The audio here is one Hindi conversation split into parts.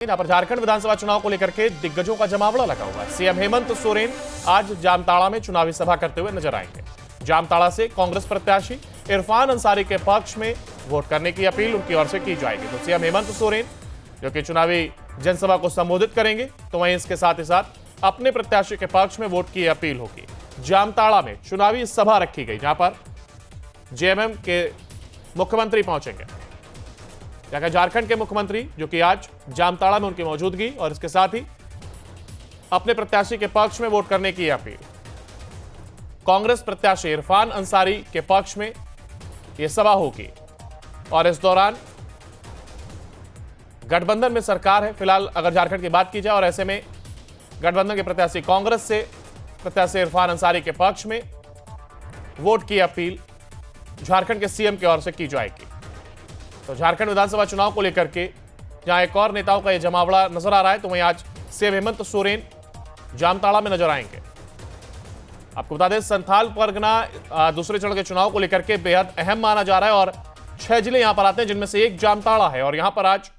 यहाँ पर झारखंड विधानसभा चुनाव को लेकर के दिग्गजों का जमावड़ा लगा हुआ है। सीएम हेमंत सोरेन आज जामताड़ा में चुनावी सभा करते हुए नजर आएंगे। जामताड़ा से कांग्रेस प्रत्याशी इरफान अंसारी के पक्ष में वोट करने की अपील उनकी ओर से की जाएगी। तो सीएम हेमंत सोरेन जो कि चुनावी जनसभा को संबोधित करेंगे, तो वहीं इसके साथ ही साथ अपने प्रत्याशी के पक्ष में वोट की अपील होगी। जामताड़ा में चुनावी सभा रखी गई, जहां पर जेएमएम के मुख्यमंत्री पहुंचेंगे। झारखंड के मुख्यमंत्री जो कि आज जामताड़ा में उनकी मौजूदगी और इसके साथ ही अपने प्रत्याशी के पक्ष में वोट करने की अपील। कांग्रेस प्रत्याशी इरफान अंसारी के पक्ष में यह सभा होगी और इस दौरान गठबंधन में सरकार है फिलहाल अगर झारखंड की बात की जाए, और ऐसे में गठबंधन के प्रत्याशी कांग्रेस से प्रत्याशी इरफान अंसारी के पक्ष में वोट की अपील झारखंड के सीएम की ओर से की जाएगी। तो झारखंड विधानसभा चुनाव को लेकर के जहां एक और नेताओं का यह जमावड़ा नजर आ रहा है, तो वहीं आज सीएम हेमंत सोरेन जामताड़ा में नजर आएंगे। आपको बता दें, संथाल परगना दूसरे चरण के चुनाव को लेकर के बेहद अहम माना जा रहा है और 6 जिले यहां पर आते हैं, जिनमें से एक जामताड़ा है। और यहां पर आज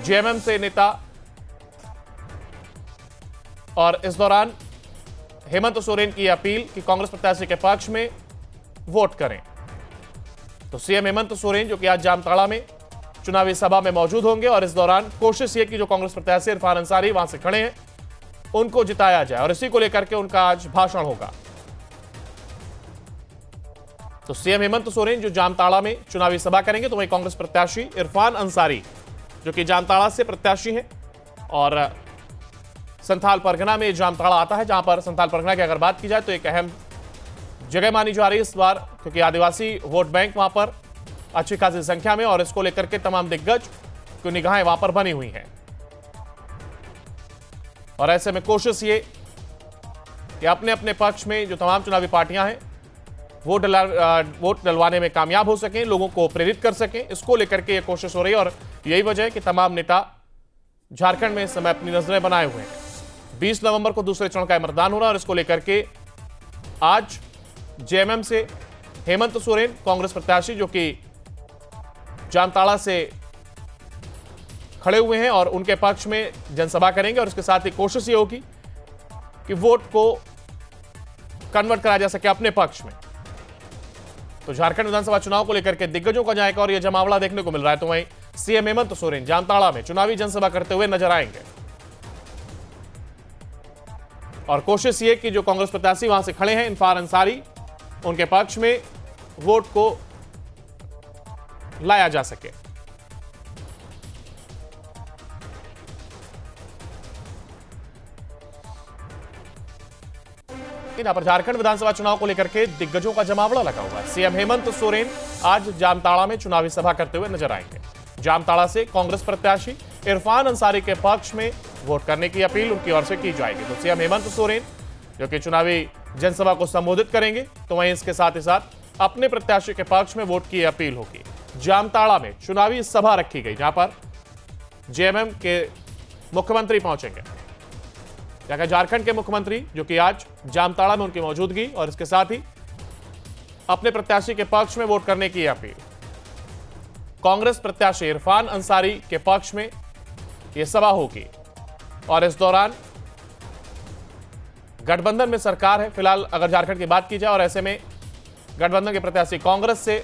जेएमएम से नेता और इस दौरान हेमंत सोरेन की अपील कि कांग्रेस प्रत्याशी के पक्ष में वोट करें। तो सीएम हेमंत सोरेन जो कि आज जामताड़ा में चुनावी सभा में मौजूद होंगे और इस दौरान कोशिश ये कि जो कांग्रेस प्रत्याशी इरफान अंसारी वहां से खड़े हैं उनको जिताया जाए, और इसी को लेकर के उनका आज भाषण होगा। तो सीएम हेमंत सोरेन जो जामताड़ा में चुनावी सभा करेंगे, तो वहीं कांग्रेस प्रत्याशी इरफान अंसारी जो कि जामताड़ा से प्रत्याशी हैं और संथाल परगना में जामताड़ा आता है, जहां पर संथाल परगना की अगर बात की जाए तो एक अहम जगह मानी जा रही है इस बार, क्योंकि आदिवासी वोट बैंक वहां पर अच्छी खासी संख्या में, और इसको लेकर के तमाम दिग्गज की निगाहें वहां पर बनी हुई हैं। और ऐसे में कोशिश ये कि अपने अपने पक्ष में जो तमाम चुनावी पार्टियां हैं वोट डलवाने में कामयाब हो सकें, लोगों को प्रेरित कर सकें, इसको लेकर के ये कोशिश हो रही है। और यही वजह है कि तमाम नेता झारखंड में इस समय अपनी नजरें बनाए हुए हैं। 20 नवंबर को दूसरे चरण का मतदान हो रहा है और इसको लेकर के आज जेएमएम से हेमंत सोरेन कांग्रेस प्रत्याशी जो कि जामताड़ा से खड़े हुए हैं और उनके पक्ष में जनसभा करेंगे, और इसके साथ ही कोशिश ये होगी कि वोट को कन्वर्ट कराया जा सके अपने पक्ष में। तो झारखंड विधानसभा चुनाव को लेकर के दिग्गजों का जाएगा और यह जमावड़ा देखने को मिल रहा है। तो वहीं सीएम हेमंत सोरेन जामताड़ा में चुनावी जनसभा करते हुए नजर आएंगे और कोशिश ये कि जो कांग्रेस प्रत्याशी वहां से खड़े हैं इरफान अंसारी, उनके पक्ष में वोट को लाया जा सके। यहां पर झारखंड विधानसभा चुनाव को लेकर के दिग्गजों का जमावड़ा लगा हुआ है। सीएम हेमंत सोरेन आज जामताड़ा में चुनावी सभा करते हुए नजर आएंगे। जामताड़ा से कांग्रेस प्रत्याशी इरफान अंसारी के पक्ष में वोट करने की अपील उनकी ओर से की जाएगी। तो सीएम हेमंत सोरेन जो कि चुनावी जनसभा को संबोधित करेंगे, तो वहीं इसके साथ ही साथ अपने प्रत्याशी के पक्ष में वोट की अपील होगी। जामताड़ा में चुनावी सभा रखी गई, जहां पर जेएमएम के मुख्यमंत्री पहुंचेंगे। झारखंड के मुख्यमंत्री जो कि आज जामताड़ा में उनकी मौजूदगी और इसके साथ ही अपने प्रत्याशी के पक्ष में वोट करने की अपील। कांग्रेस प्रत्याशी इरफान अंसारी के पक्ष में यह सभा होगी और इस दौरान गठबंधन में सरकार है फिलहाल अगर झारखंड की बात की जाए, और ऐसे में गठबंधन के प्रत्याशी कांग्रेस से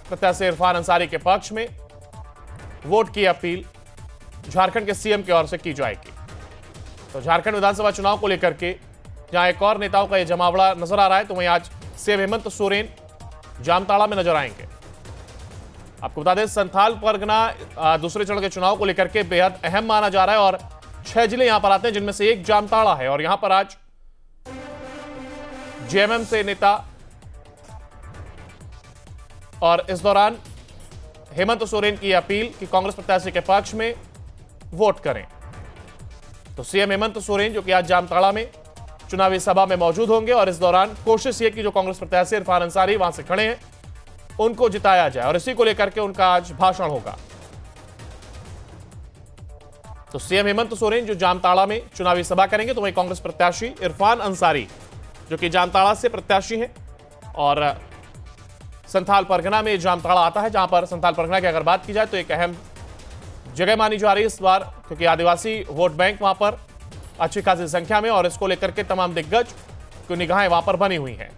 प्रत्याशी इरफान अंसारी के पक्ष में वोट की अपील झारखंड के सीएम की ओर से की जाएगी। तो झारखंड विधानसभा चुनाव को लेकर के जहां एक और नेताओं का यह जमावड़ा नजर आ रहा है, तो वहीं आज सीएम हेमंत सोरेन जामताड़ा में नजर आएंगे। आपको बता दें, संथाल परगना दूसरे चरण के चुनाव को लेकर के बेहद अहम माना जा रहा है और 6 जिले यहां पर आते हैं, जिनमें से एक जामताड़ा है। और यहां पर आज जेएमएम से नेता और इस दौरान हेमंत सोरेन की अपील कि कांग्रेस प्रत्याशी के पक्ष में वोट करें। तो सीएम हेमंत सोरेन जो कि आज जामताड़ा में चुनावी सभा में मौजूद होंगे और इस दौरान कोशिश ये कि जो कांग्रेस प्रत्याशी इरफान अंसारी वहां से खड़े हैं उनको जिताया जाए, और इसी को लेकर के उनका आज भाषण होगा। तो सीएम हेमंत सोरेन जो जामताड़ा में चुनावी सभा करेंगे, तो वहीं कांग्रेस प्रत्याशी इरफान अंसारी जो कि जामताड़ा से प्रत्याशी हैं और संथाल परगना में जामताड़ा आता है, जहां पर संथाल परगना की अगर बात की जाए तो एक अहम जगह मानी जा रही है इस बार, क्योंकि आदिवासी वोट बैंक वहां पर अच्छी खासी संख्या में और इसको लेकर के तमाम दिग्गज की निगाहें वहां पर बनी हुई हैं।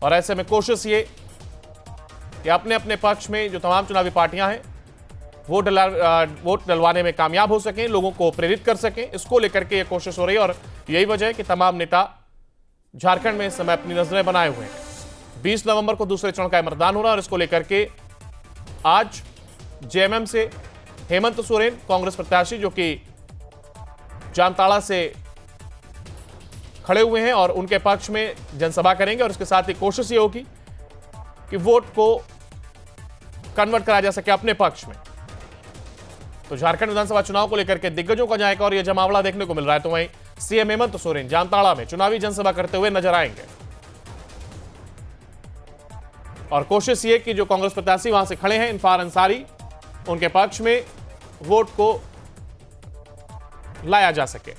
और ऐसे में कोशिश ये कि अपने अपने पक्ष में जो तमाम चुनावी पार्टियां हैं वोट डलवाने में कामयाब हो सकें, लोगों को प्रेरित कर सकें, इसको लेकर के यह कोशिश हो रही है। और यही वजह है कि तमाम नेता झारखंड में इस समय अपनी नजरें बनाए हुए हैं। 20 नवंबर को दूसरे चरण का मतदान हो रहा है और इसको लेकर के आज जेएमएम से हेमंत सोरेन कांग्रेस प्रत्याशी जो कि जामताड़ा से खड़े हुए हैं और उनके पक्ष में जनसभा करेंगे और इसके साथ ही कोशिश ये होगी कि वोट को कन्वर्ट कराया जा सके अपने पक्ष में। तो झारखंड विधानसभा चुनाव को लेकर के दिग्गजों का जायका और यह जमावड़ा देखने को मिल रहा है। तो वहीं सीएम हेमंत सोरेन जामताड़ा में चुनावी जनसभा करते हुए नजर आएंगे और कोशिश ये कि जो कांग्रेस प्रत्याशी वहां से खड़े हैं इरफान अंसारी, उनके पक्ष में वोट को लाया जा सके।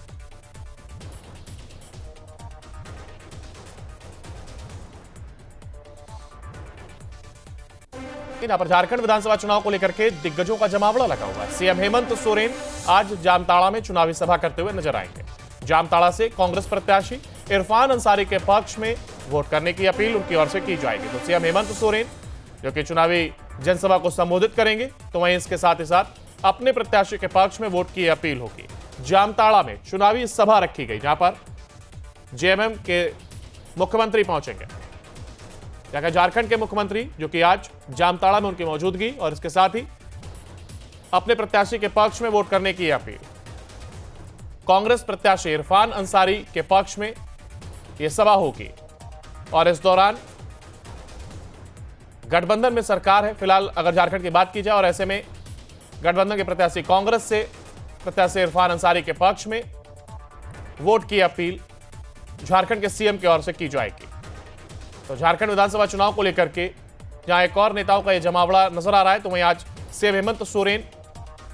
यहां पर झारखंड विधानसभा चुनाव को लेकर के दिग्गजों का जमावड़ा लगा हुआ है। सीएम हेमंत सोरेन आज जामताड़ा में चुनावी सभा करते हुए नजर आएंगे। जामताड़ा से कांग्रेस प्रत्याशी इरफान अंसारी के पक्ष में वोट करने की अपील उनकी ओर से की जाएगी। तो सीएम हेमंत सोरेन जो कि चुनावी जनसभा को संबोधित करेंगे, तो वहीं इसके साथ ही साथ अपने प्रत्याशी के पक्ष में वोट की अपील होगी। जामताड़ा में चुनावी सभा रखी गई जहां पर जेएमएम के मुख्यमंत्री पहुंचेंगे, जहां झारखंड के मुख्यमंत्री जो कि आज जामताड़ा में उनकी मौजूदगी और इसके साथ ही अपने प्रत्याशी के पक्ष में वोट करने की अपील। कांग्रेस प्रत्याशी इरफान अंसारी के पक्ष में यह सभा होगी और इस दौरान गठबंधन में सरकार है फिलहाल अगर झारखंड की बात की जाए, और ऐसे में गठबंधन के प्रत्याशी कांग्रेस से प्रत्याशी इरफान अंसारी के पक्ष में वोट की अपील झारखंड के सीएम की ओर से की जाएगी। तो झारखंड विधानसभा चुनाव को लेकर के जहां एक और नेताओं का यह जमावड़ा नजर आ रहा है, तो वहीं आज सीएम हेमंत सोरेन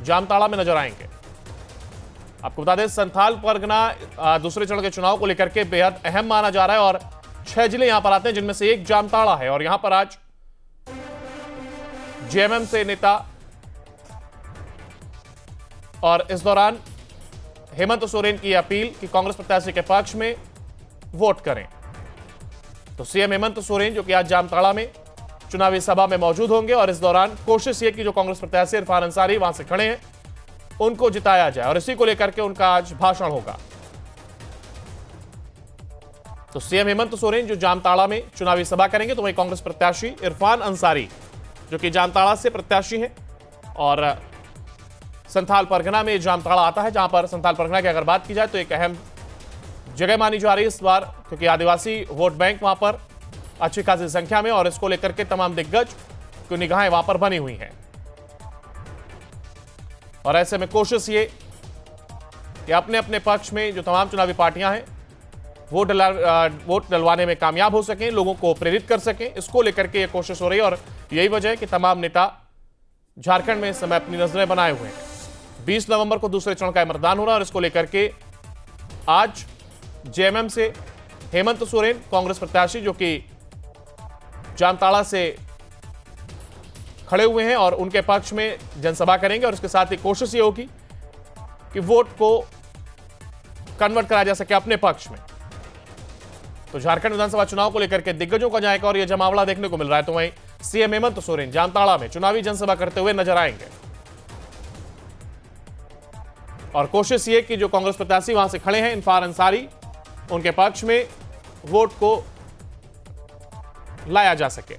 जामताड़ा में नजर आएंगे। आपको बता दें संथाल परगना दूसरे चरण के चुनाव को लेकर के बेहद अहम माना जा रहा है और 6 जिले यहां पर आते हैं जिनमें से एक जामताड़ा है। और यहां पर आज जेएमएम से नेता और इस दौरान हेमंत सोरेन की अपील कि कांग्रेस प्रत्याशी के पक्ष में वोट करें। तो सीएम हेमंत सोरेन जो कि आज जामताड़ा में चुनावी सभा में मौजूद होंगे और इस दौरान कोशिश ये कि जो कांग्रेस प्रत्याशी इरफान अंसारी वहां से खड़े हैं उनको जिताया जाए और इसी को लेकर के उनका आज भाषण होगा। तो सीएम हेमंत सोरेन जो जामताड़ा में चुनावी सभा करेंगे, तो वहीं कांग्रेस प्रत्याशी इरफान अंसारी जो कि जामताड़ा से प्रत्याशी हैं और संथाल परगना में जामताड़ा आता है, जहां पर संथाल परगना की अगर बात की जाए तो एक अहम जगह मानी जा रही है इस बार, क्योंकि आदिवासी वोट बैंक वहां पर अच्छी खासी संख्या में और इसको लेकर के तमाम दिग्गज की निगाहें वहां पर बनी हुई हैं। और ऐसे में कोशिश ये कि अपने अपने पक्ष में जो तमाम चुनावी पार्टियां हैं वोट डलवाने में कामयाब हो सकें, लोगों को प्रेरित कर सकें, इसको लेकर के यह कोशिश हो रही है। और यही वजह है कि तमाम नेता झारखंड में इस समय अपनी नजरें बनाए हुए हैं। 20 नवंबर को दूसरे चरण का मतदान हो रहा है और इसको लेकर के आज जेएमएम से हेमंत सोरेन कांग्रेस प्रत्याशी जो कि जामताड़ा से खड़े हुए हैं और उनके पक्ष में जनसभा करेंगे और इसके साथ ही कोशिश ये होगी कि वोट को कन्वर्ट कराया जा सके अपने पक्ष में। तो झारखंड विधानसभा चुनाव को लेकर के दिग्गजों का जायका और यह जमावड़ा देखने को मिल रहा है। तो वहीं सीएम हेमंत सोरेन जामताड़ा में चुनावी जनसभा करते हुए नजर आएंगे और कोशिश ये कि जो कांग्रेस प्रत्याशी वहां से खड़े हैं इरफान अंसारी, उनके पक्ष में वोट को लाया जा सके।